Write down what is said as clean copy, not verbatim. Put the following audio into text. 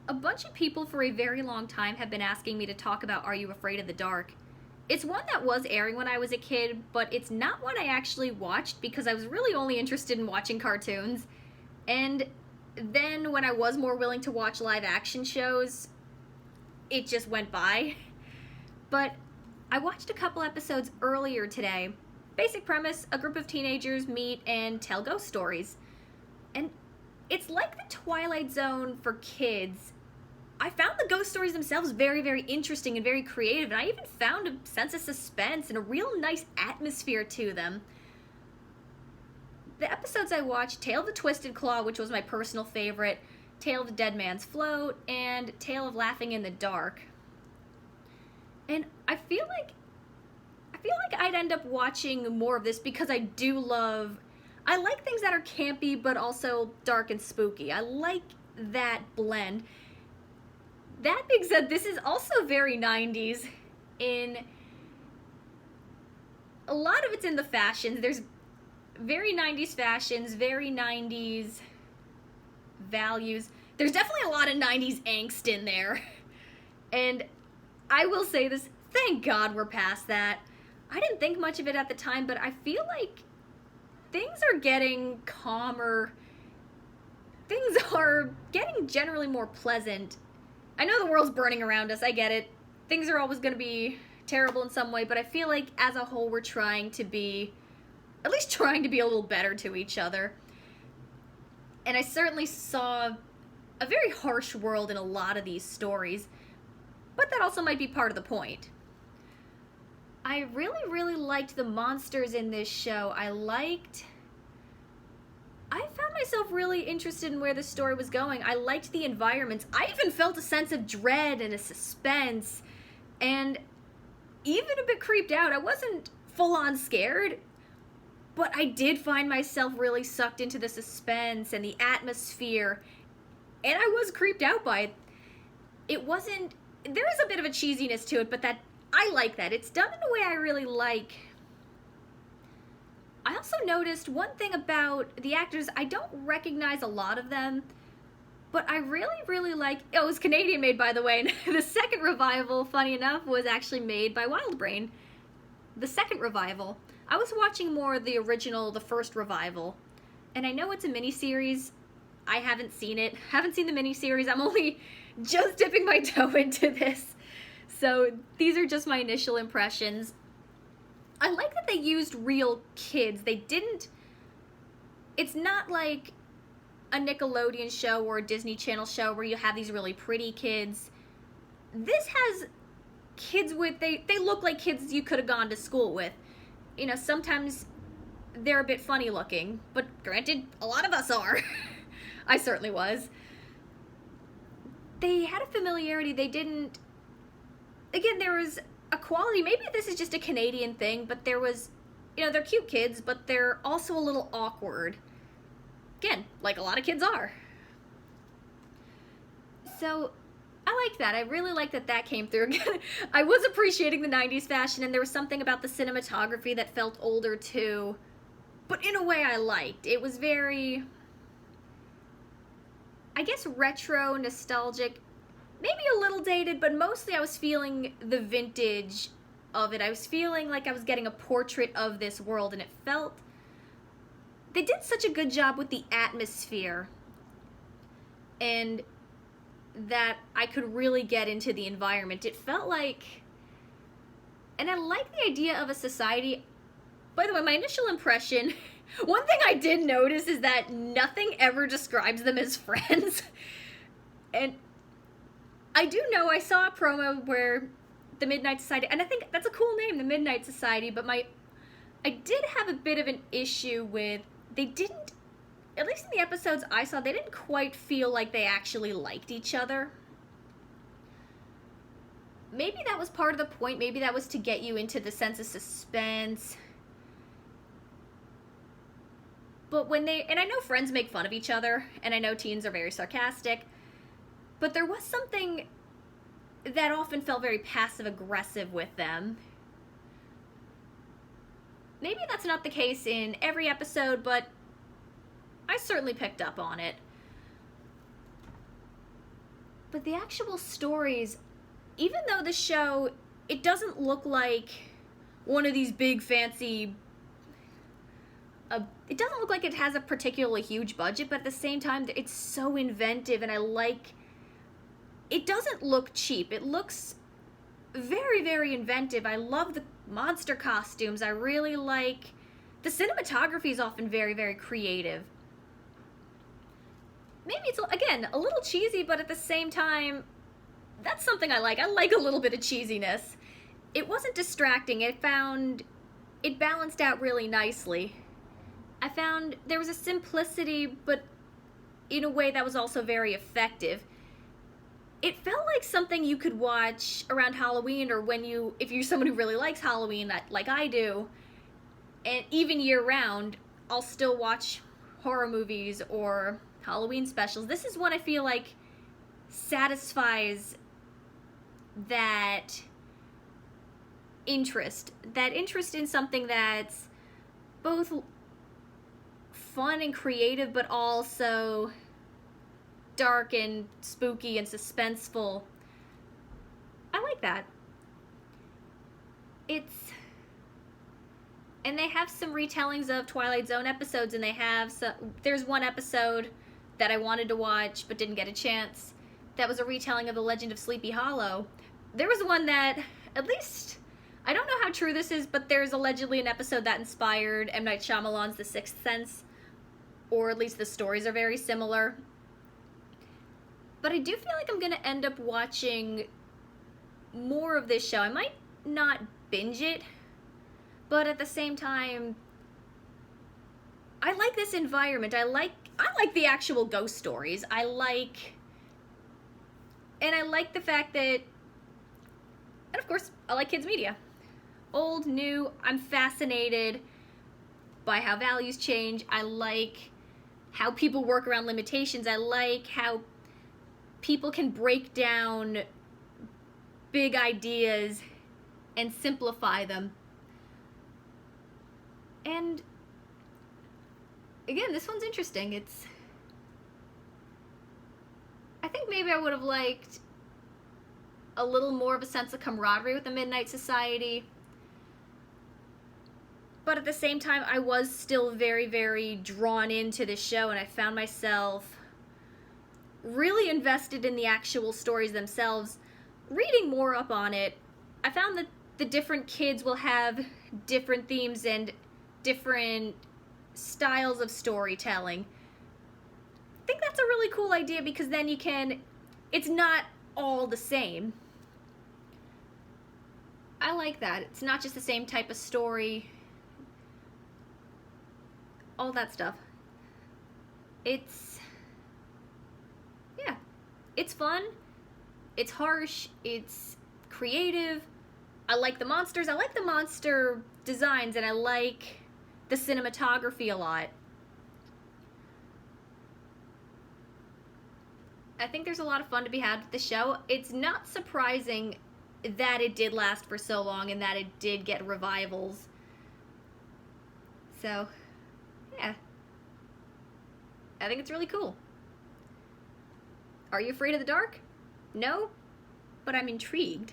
A bunch of people for a very long time have been asking me to talk about Are You Afraid of the Dark? It's one that was airing when I was a kid, but it's not one I actually watched because I was really only interested in watching cartoons. And then when I was more willing to watch live action shows, it just went by. But I watched a couple episodes earlier today. Basic premise, a group of teenagers meet and tell ghost stories. And it's like the Twilight Zone for kids. I found the ghost stories themselves very, very interesting and very creative, and I even found a sense of suspense and a real nice atmosphere to them. The episodes I watched, Tale of the Twisted Claw, which was my personal favorite, Tale of the Dead Man's Float, and Tale of Laughing in the Dark. And I feel like I'd end up watching more of this because I like things that are campy but also dark and spooky. I like that blend. That being said, this is also very 90s in a lot of it's in the fashions. There's very 90s fashions, very 90s values. There's definitely a lot of 90s angst in there. And I will say this, thank God we're past that. I didn't think much of it at the time, but I feel like things are getting calmer. Things are getting generally more pleasant. I know the world's burning around us, I get it. Things are always going to be terrible in some way, but I feel like as a whole we're trying to be a little better to each other. And I certainly saw a very harsh world in a lot of these stories, but that also might be part of the point. I really, really liked the monsters in this show. I found myself really interested in where the story was going. I liked the environments. I even felt a sense of dread and a suspense, and even a bit creeped out. I wasn't full-on scared, but I did find myself really sucked into the suspense and the atmosphere, and I was creeped out by it. There is a bit of a cheesiness to it, but I like that. It's done in a way I really like. I also noticed one thing about the actors, I don't recognize a lot of them, but I really, really like, it was Canadian made, by the way, and the second revival, funny enough, was actually made by Wildbrain. The second revival. I was watching more of the original, the first revival, and I know it's a miniseries. I haven't seen it, haven't seen the miniseries. I'm only just dipping my toe into this. So these are just my initial impressions. I like that they used real kids. It's not like a Nickelodeon show or a Disney Channel show where you have these really pretty kids. This has kids they look like kids you could have gone to school with. You know, sometimes they're a bit funny looking, but granted, a lot of us are. I certainly was. They had a familiarity. Again, there was a quality, maybe this is just a Canadian thing, but there was, they're cute kids, but they're also a little awkward. Again, like a lot of kids are. So, I like that. I really like that came through. Again, I was appreciating the 90s fashion, and there was something about the cinematography that felt older too, but in a way I liked. It was very, I guess, retro, nostalgic, maybe a little dated, but mostly I was feeling the vintage of it. I was feeling like I was getting a portrait of this world, and they did such a good job with the atmosphere, and that I could really get into the environment. It felt like, and I like the idea of a society. By the way, my initial impression, one thing I did notice is that nothing ever describes them as friends. And I do know I saw a promo where the Midnight Society, and I think that's a cool name, the Midnight Society, but I did have a bit of an issue with, they didn't, at least in the episodes I saw, they didn't quite feel like they actually liked each other. Maybe that was part of the point, maybe that was to get you into the sense of suspense. But and I know friends make fun of each other, and I know teens are very sarcastic, but there was something that often felt very passive-aggressive with them. Maybe that's not the case in every episode, but I certainly picked up on it. But the actual stories, even though the show, it doesn't look like one of these big fancy, it doesn't look like it has a particularly huge budget, but at the same time, it's so inventive, and it doesn't look cheap. It looks very, very inventive. I love the monster costumes. I really like, the cinematography is often very, very creative. Maybe it's, again, a little cheesy, but at the same time, that's something I like. I like a little bit of cheesiness. It wasn't distracting. It balanced out really nicely. I found there was a simplicity, but in a way that was also very effective. It felt like something you could watch around Halloween, or if you're someone who really likes Halloween, like I do, and even year-round, I'll still watch horror movies or Halloween specials. This is one I feel like satisfies that interest in something that's both fun and creative, but also dark and spooky and suspenseful. I like that. And they have some retellings of Twilight Zone episodes, and there's one episode that I wanted to watch but didn't get a chance. That was a retelling of The Legend of Sleepy Hollow. There was one that, at least, I don't know how true this is, but there's allegedly an episode that inspired M. Night Shyamalan's The Sixth Sense, or at least the stories are very similar. But I do feel like I'm going to end up watching more of this show. I might not binge it, but at the same time, I like this environment. I like the actual ghost stories. I like the fact that, and of course, I like kids' media. Old, new, I'm fascinated by how values change. I like how people work around limitations. I like how people can break down big ideas and simplify them. And again, this one's interesting. I think maybe I would have liked a little more of a sense of camaraderie with the Midnight Society. But at the same time, I was still very, very drawn into the show, and I found myself really invested in the actual stories themselves. Reading more up on it, I found that the different kids will have different themes and different styles of storytelling. I think that's a really cool idea, because then it's not all the same. I like that. It's not just the same type of story. All that stuff. It's fun. It's harsh. It's creative. I like the monsters. I like the monster designs, and I like the cinematography a lot. I think there's a lot of fun to be had with the show. It's not surprising that it did last for so long and that it did get revivals. So, yeah. I think it's really cool. Are you afraid of the dark? No? But I'm intrigued.